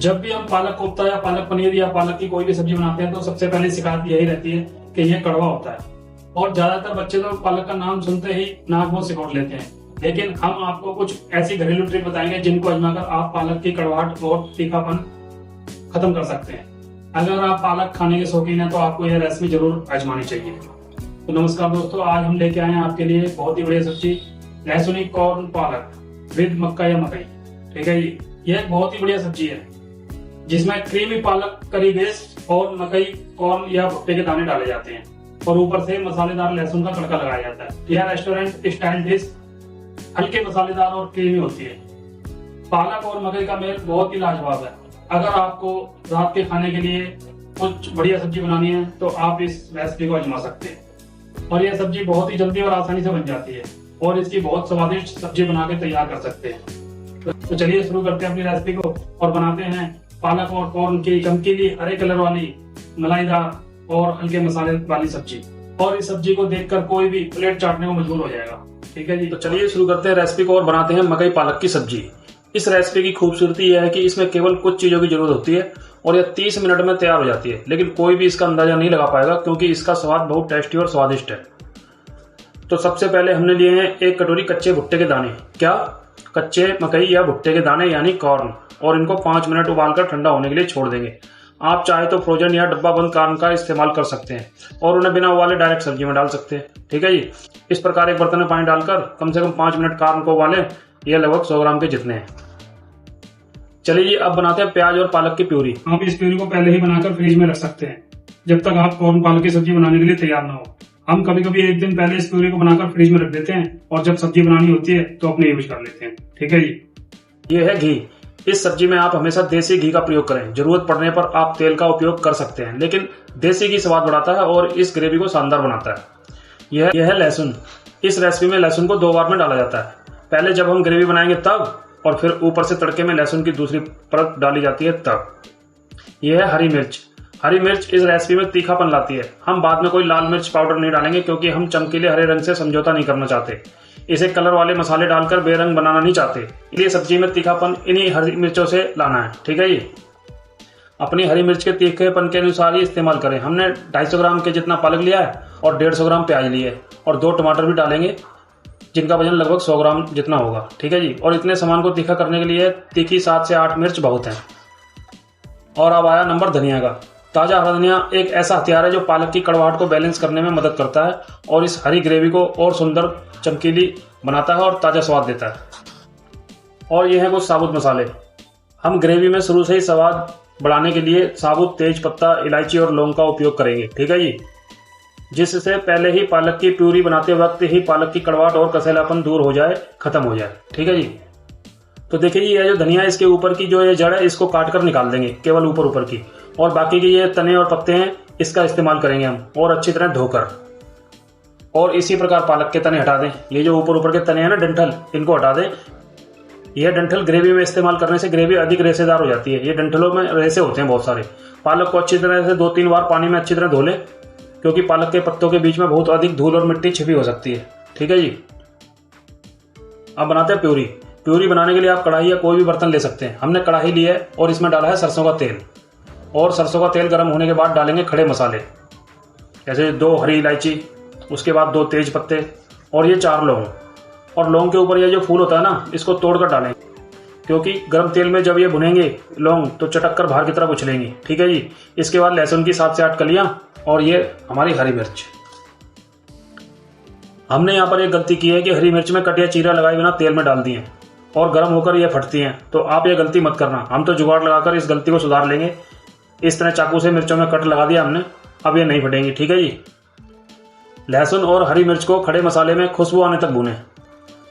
जब भी हम पालक कोफ्ता या पालक पनीर या पालक की कोई भी सब्जी बनाते हैं तो सबसे पहले शिकायत यही रहती है कि यह कड़वा होता है। और ज्यादातर बच्चे तो पालक का नाम सुनते ही नाक मुंह सिकोड़ लेते हैं। लेकिन हम आपको कुछ ऐसी घरेलू ट्रिक बताएंगे जिनको आजमाकर आप पालक की कड़वाहट और तीखापन खत्म कर सकते हैं। अगर आप पालक खाने के शौकीन हैं तो आपको यह रेसिपी जरूर आजमानी चाहिए। तो नमस्कार दोस्तों, आज हम लेके आए हैं आपके लिए बहुत ही बढ़िया सब्जी लहसुनी कॉर्न पालक विद मक्का या मकई। ठीक है जी, यह एक बहुत ही बढ़िया सब्जी है जिसमें क्रीमी पालक करी बेस और मकई कॉर्न या भुट्टे के दाने डाले जाते हैं और ऊपर से मसालेदार लहसुन का तड़का लगाया जाता है। यह रेस्टोरेंट स्टाइल डिश हल्के मसालेदार और क्रीमी होती है। पालक और मकई का मेल बहुत ही लाजवाब है। अगर आपको रात के खाने के लिए कुछ बढ़िया सब्जी बनानी है तो आप इस रेसिपी को आजमा सकते हैं। और यह सब्जी बहुत ही जल्दी और आसानी से बन जाती है और इसकी बहुत स्वादिष्ट सब्जी बना के तैयार कर सकते हैं। तो चलिए शुरू करते हैं अपनी रेसिपी को और बनाते हैं पालक और कॉर्न की चमकीली हरे कलर वाली मलाईदार और हल्के मसाले वाली सब्जी। और इस सब्जी को देखकर कोई भी प्लेट चाटने को मजबूर हो जाएगा। ठीक है जी, तो चलिए शुरू करते हैं रेसिपी को और बनाते हैं मकई पालक की सब्जी। इस रेसिपी की खूबसूरती यह है कि इसमें केवल कुछ चीजों की जरूरत होती है और यह 30 मिनट में तैयार हो जाती है। लेकिन कोई भी इसका अंदाजा नहीं लगा पाएगा क्योंकि इसका स्वाद बहुत टेस्टी और स्वादिष्ट है। तो सबसे पहले हमने लिए हैं 1 कटोरी कच्चे भुट्टे के दाने। क्या? कच्चे मकई या भुट्टे के दाने यानी कॉर्न। और इनको 5 मिनट उबालकर ठंडा होने के लिए छोड़ देंगे। आप चाहे तो फ्रोजन या डब्बा बंद कॉर्न का इस्तेमाल कर सकते हैं और उन्हें बिना उबाले डायरेक्ट सब्जी में डाल सकते हैं। ठीक है जी, इस प्रकार एक बर्तन में पानी डालकर कम से कम 5 मिनट कॉर्न को उबालें। यह लगभग 100 ग्राम के जितने हैं। चलिए जी, अब बनाते हैं प्याज और पालक की प्यूरी। आप इस प्यूरी को पहले ही बनाकर फ्रिज में रख सकते हैं जब तक आप कॉर्न पालक की सब्जी बनाने के लिए तैयार ना हो। हम कभी कभी एक दिन पहले इस प्यूरी को बनाकर फ्रिज में रख देते हैं और जब सब्जी बनानी होती है तो अपने यूज कर लेते हैं। ठीक है जी, ये है घी। इस सब्जी में आप हमेशा देसी घी का प्रयोग करें। जरूरत पड़ने पर आप तेल का उपयोग कर सकते हैं, लेकिन देसी घी स्वाद बढ़ाता है और इस ग्रेवी को शानदार बनाता है। यह है लहसुन। इस रेसिपी में लहसुन को 2 बार में डाला जाता है। पहले जब हम ग्रेवी बनाएंगे तब, और फिर ऊपर से तड़के में लहसुन की दूसरी परत डाली जाती है तब। यह है हरी मिर्च। हरी मिर्च इस रेसिपी में तीखापन लाती है। हम बाद में कोई लाल मिर्च पाउडर नहीं डालेंगे क्योंकि हम चमकीले हरे रंग से समझौता नहीं करना चाहते। इसे कलर वाले मसाले डालकर बेरंग बनाना नहीं चाहते, इसलिए सब्जी में तीखापन इन्हीं हरी मिर्चों से लाना है। ठीक है जी, अपनी हरी मिर्च के तीखेपन के अनुसार ही इस्तेमाल करें। हमने 250 ग्राम के जितना पालक लिया है और 150 ग्राम प्याज लिए है और 2 टमाटर भी डालेंगे जिनका वजन लगभग 100 ग्राम जितना होगा। ठीक है जी, और इतने सामान को तीखा करने के लिए तीखी 7 से 8 मिर्च बहुत है। और अब आया नंबर धनिया का। ताजा हरा धनिया एक ऐसा हथियार है जो पालक की कड़वाहट को बैलेंस करने में मदद करता है और इस हरी ग्रेवी को और सुंदर चमकीली बनाता है और ताजा स्वाद देता है। और ये है कुछ साबुत मसाले। हम ग्रेवी में शुरू से ही स्वाद बढ़ाने के लिए साबुत तेज पत्ता, इलायची और लौंग का उपयोग करेंगे। ठीक है जी, जिससे पहले ही पालक की प्यूरी बनाते वक्त ही पालक की कड़वाहट और कसैलापन दूर हो जाए, खत्म हो जाए। ठीक है जी, तो देखिए ये जो धनिया इसके ऊपर की जो ये जड़ है इसको काट कर निकाल देंगे, केवल ऊपर की, और बाकी के ये तने और पत्ते हैं इसका इस्तेमाल करेंगे हम और अच्छी तरह धोकर। और इसी प्रकार पालक के तने हटा दें। ये जो ऊपर के तने हैं ना, डंठल, इनको हटा दें। यह डंठल ग्रेवी में इस्तेमाल करने से ग्रेवी अधिक रेसेदार हो जाती है। ये डंठलों में रेसे होते हैं बहुत सारे। पालक को अच्छी तरह से 2-3 बार पानी में अच्छी तरह धो लें क्योंकि पालक के पत्तों के बीच में बहुत अधिक धूल और मिट्टी छिपी हो सकती है। ठीक है जी, अब बनाते हैं प्यूरी। प्यूरी बनाने के लिए आप कढ़ाई या कोई भी बर्तन ले सकते हैं। हमने कढ़ाई ली है और इसमें डाला है सरसों का तेल। और सरसों का तेल गर्म होने के बाद डालेंगे खड़े मसाले, जैसे 2 हरी इलायची, उसके बाद 2 तेज पत्ते और ये 4 लौंग। और लौंग के ऊपर ये जो फूल होता है ना, इसको तोड़कर डालें क्योंकि गर्म तेल में जब ये भुनेंगे लौंग तो चटक कर बाहर की तरफ उछलेंगी। ठीक है जी, इसके बाद लहसुन की 7 से 8 कलियां और ये हमारी हरी मिर्च। हमने यहाँ पर एक गलती की है कि हरी मिर्च में कट या चीरा लगाए बिना तेल में डाल दी है और गर्म होकर ये फटती हैं। तो आप ये गलती मत करना। हम तो जुगाड़ लगाकर इस गलती को सुधार लेंगे। इस तरह चाकू से मिर्चों में कट लगा दिया हमने, अब ये नहीं फटेंगी। ठीक है जी, लहसुन और हरी मिर्च को खड़े मसाले में खुशबू आने तक भूनें।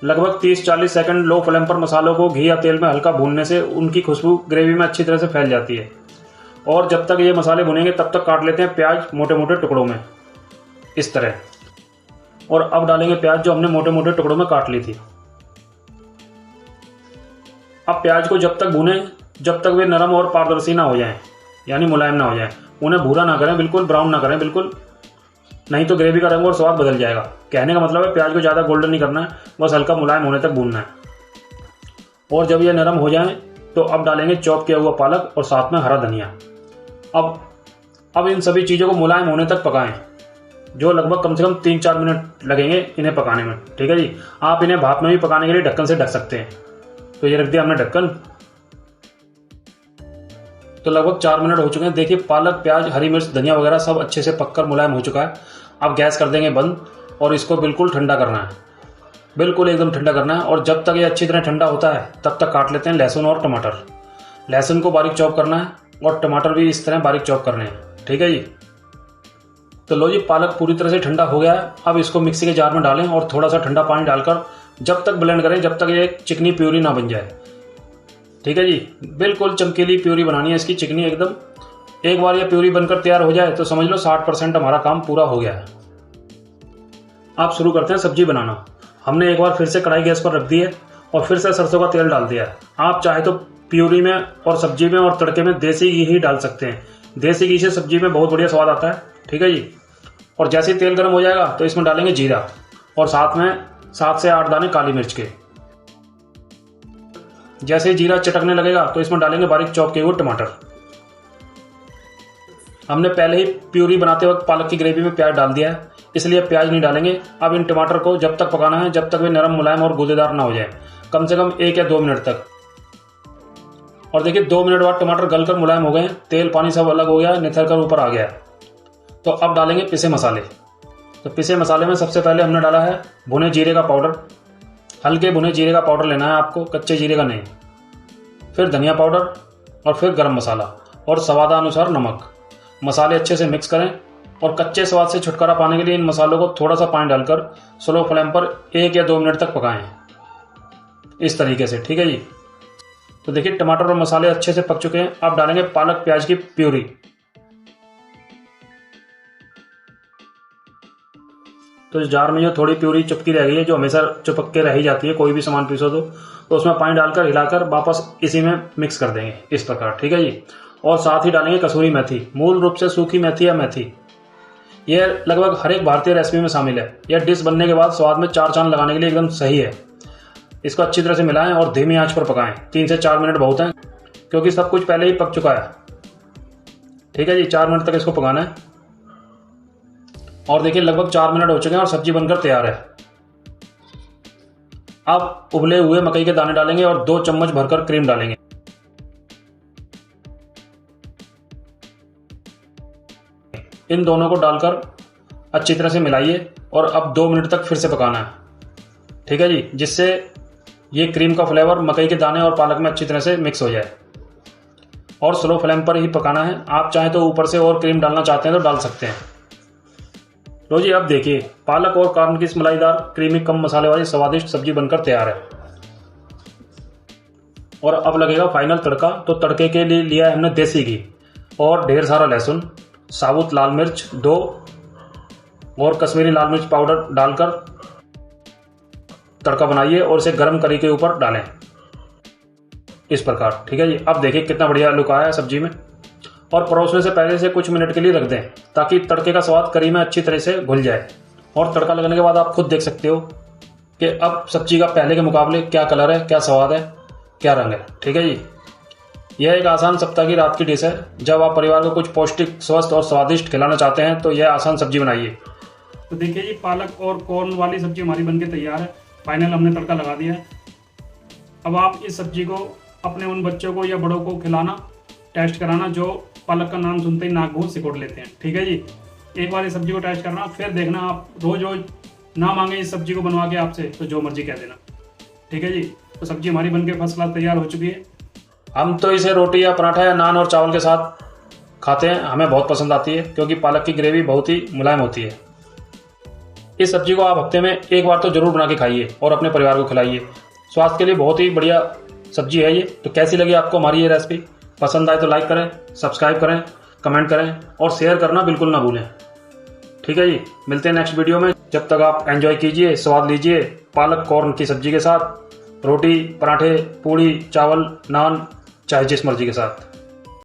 लगभग 30-40 सेकंड लो फ्लेम पर मसालों को घी या तेल में हल्का भूनने से उनकी खुशबू ग्रेवी में अच्छी तरह से फैल जाती है। और जब तक ये मसाले भुनेंगे तब तक काट लेते हैं प्याज मोटे मोटे टुकड़ों में, इस तरह। और अब डालेंगे प्याज जो हमने मोटे मोटे टुकड़ों में काट ली थी। अब प्याज को जब तक भूनें जब तक वे नरम और पारदर्शी ना हो जाएं, यानी मुलायम ना हो जाएं। उन्हें भूरा ना करें, बिल्कुल ब्राउन ना करें बिल्कुल, नहीं तो ग्रेवी का रंग और स्वाद बदल जाएगा। कहने का मतलब है प्याज को ज़्यादा गोल्डन नहीं करना है, बस हल्का मुलायम होने तक भूनना है। और जब ये नरम हो जाएं तो अब डालेंगे चॉप किया हुआ पालक और साथ में हरा धनिया। अब इन सभी चीज़ों को मुलायम होने तक पकाएं, जो लगभग कम से कम 3-4 मिनट लगेंगे इन्हें पकाने में। ठीक है जी। आप इन्हें भाप में भी पकाने के लिए ढक्कन से ढक सकते हैं। तो ये रख दिया हमने ढक्कन। तो लगभग 4 मिनट हो चुके हैं। देखिए पालक, प्याज, हरी मिर्च, धनिया वगैरह सब अच्छे से पककर मुलायम हो चुका है। अब गैस कर देंगे बंद और इसको बिल्कुल ठंडा करना है, बिल्कुल एकदम ठंडा करना है। और जब तक ये अच्छी तरह ठंडा होता है तब तक काट लेते हैं लहसुन और टमाटर। लहसुन को बारीक चॉप करना है और टमाटर भी इस तरह बारीक चॉप करने हैं। ठीक है जी। तो लो जी, पालक पूरी तरह से ठंडा हो गया है। अब इसको मिक्सी के जार में डालें और थोड़ा सा ठंडा पानी डालकर जब तक ब्लेंड करें जब तक ये चिकनी प्यूरी ना बन जाए। ठीक है जी। बिल्कुल चमकीली प्यूरी बनानी है इसकी, चिकनी एकदम। एक बार ये प्यूरी बनकर तैयार हो जाए तो समझ लो 60% हमारा काम पूरा हो गया है। आप शुरू करते हैं सब्जी बनाना। हमने एक बार फिर से कढ़ाई गैस पर रख दी है और फिर से सरसों का तेल डाल दिया है। आप चाहे तो प्यूरी में और सब्जी में और तड़के में देसी घी ही डाल सकते हैं। देसी घी से सब्जी में बहुत बढ़िया स्वाद आता है। ठीक है जी। और जैसे ही तेल गर्म हो जाएगा तो इसमें डालेंगे जीरा और साथ में 7 से 8 दाने काली मिर्च के। जैसे ही जीरा चटकने लगेगा तो इसमें डालेंगे बारीक चॉप किए हुए टमाटर। हमने पहले ही प्यूरी बनाते वक्त पालक की ग्रेवी में प्याज डाल दिया है, इसलिए प्याज नहीं डालेंगे। अब इन टमाटर को जब तक पकाना है जब तक वे नरम, मुलायम और गूदेदार ना हो जाए, कम से कम 1 या 2 मिनट तक। और देखिए 2 मिनट बाद टमाटर गलकर मुलायम हो गए, तेल पानी सब अलग हो गया, निथर कर ऊपर आ गया। तो अब डालेंगे पिसे मसाले। तो पिसे मसाले में सबसे पहले हमने डाला है भुने जीरे का पाउडर। हल्के भुने जीरे का पाउडर लेना है आपको, कच्चे जीरे का नहीं। फिर धनिया पाउडर और फिर गरम मसाला और स्वादानुसार नमक। मसाले अच्छे से मिक्स करें और कच्चे स्वाद से छुटकारा पाने के लिए इन मसालों को थोड़ा सा पानी डालकर स्लो फ्लेम पर 1 या 2 मिनट तक पकाएं, इस तरीके से। ठीक है जी। तो देखिए टमाटर और मसाले अच्छे से पक चुके हैं। अब डालेंगे पालक प्याज की प्यूरी। तो इस जार में जो थोड़ी प्यूरी चिपकी रह गई है, जो हमेशा चिपक के रह ही जाती है कोई भी सामान पीसो तो उसमें पानी डालकर हिलाकर वापस इसी में मिक्स कर देंगे इस प्रकार। ठीक है जी। और साथ ही डालेंगे कसूरी मेथी, मूल रूप से सूखी मेथी या मेथी। यह लगभग हर एक भारतीय रेसिपी में शामिल है। यह डिश बनने के बाद स्वाद में 4 चांद लगाने के लिए एकदम सही है। इसको अच्छी तरह से मिलाएं और धीमी आंच पर पकाएं। 3 से 4 मिनट बहुत है क्योंकि सब कुछ पहले ही पक चुका है। ठीक है जी। 4 मिनट तक इसको पकाना है। और देखिए लगभग 4 मिनट हो चुके हैं और सब्जी बनकर तैयार है। अब उबले हुए मकई के दाने डालेंगे और 2 चम्मच भरकर क्रीम डालेंगे। इन दोनों को डालकर अच्छी तरह से मिलाइए और अब 2 मिनट तक फिर से पकाना है। ठीक है जी। जिससे ये क्रीम का फ्लेवर मकई के दाने और पालक में अच्छी तरह से मिक्स हो जाए। और स्लो फ्लेम पर ही पकाना है। आप चाहे तो ऊपर से और क्रीम डालना चाहते हैं तो डाल सकते हैं। लो जी, अब देखिए पालक और कॉर्न की इस मलाईदार, क्रीमी, कम मसाले वाली स्वादिष्ट सब्जी बनकर तैयार है। और अब लगेगा फाइनल तड़का। तो तड़के के लिए लिया है हमने देसी घी और ढेर सारा लहसुन, साबुत लाल मिर्च 2 और कश्मीरी लाल मिर्च पाउडर डालकर तड़का बनाइए और इसे गरम करी के ऊपर डालें इस प्रकार। ठीक है जी। अब देखिए कितना बढ़िया लुक आया है सब्जी में। और परोसने से पहले से कुछ मिनट के लिए रख दें ताकि तड़के का स्वाद करी में अच्छी तरह से घुल जाए। और तड़का लगने के बाद आप खुद देख सकते हो कि अब सब्जी का पहले के मुकाबले क्या कलर है, क्या स्वाद है, क्या रंग है। ठीक है जी। यह एक आसान सप्ताह की रात की डिश है। जब आप परिवार को कुछ पौष्टिक, स्वस्थ और स्वादिष्ट खिलाना चाहते हैं तो यह आसान सब्जी बनाइए। तो देखिए जी, पालक और कॉर्न वाली सब्जी हमारी बनके तैयार है। फाइनल हमने तड़का लगा दिया है। अब आप इस सब्जी को अपने उन बच्चों को या बड़ों को खिलाना, टेस्ट कराना जो पालक का नाम सुनते ही नाक मुंह सिकोड़ लेते हैं। ठीक है जी। एक बार इस सब्जी को टेस्ट करना, फिर देखना आप रोज रोज ना मांगे इस सब्जी को बनवा के आपसे तो जो मर्जी कह देना। ठीक है जी। तो सब्जी हमारी बनके फर्स्ट क्लास तैयार हो चुकी है। हम तो इसे रोटी या पराठा या नान और चावल के साथ खाते हैं। हमें बहुत पसंद आती है क्योंकि पालक की ग्रेवी बहुत ही मुलायम होती है। इस सब्जी को आप हफ्ते में एक बार तो जरूर बना के खाइए और अपने परिवार को खिलाइए। स्वास्थ्य के लिए बहुत ही बढ़िया सब्जी है ये। तो कैसी लगी आपको हमारी ये रेसिपी? पसंद आए तो लाइक करें, सब्सक्राइब करें, कमेंट करें और शेयर करना बिल्कुल ना भूलें। ठीक है जी। मिलते हैं नेक्स्ट वीडियो में। जब तक आप एंजॉय कीजिए, स्वाद लीजिए पालक कॉर्न की सब्जी के साथ, रोटी, पराठे, पूड़ी, चावल, नान, चाहे जिस मर्जी के साथ।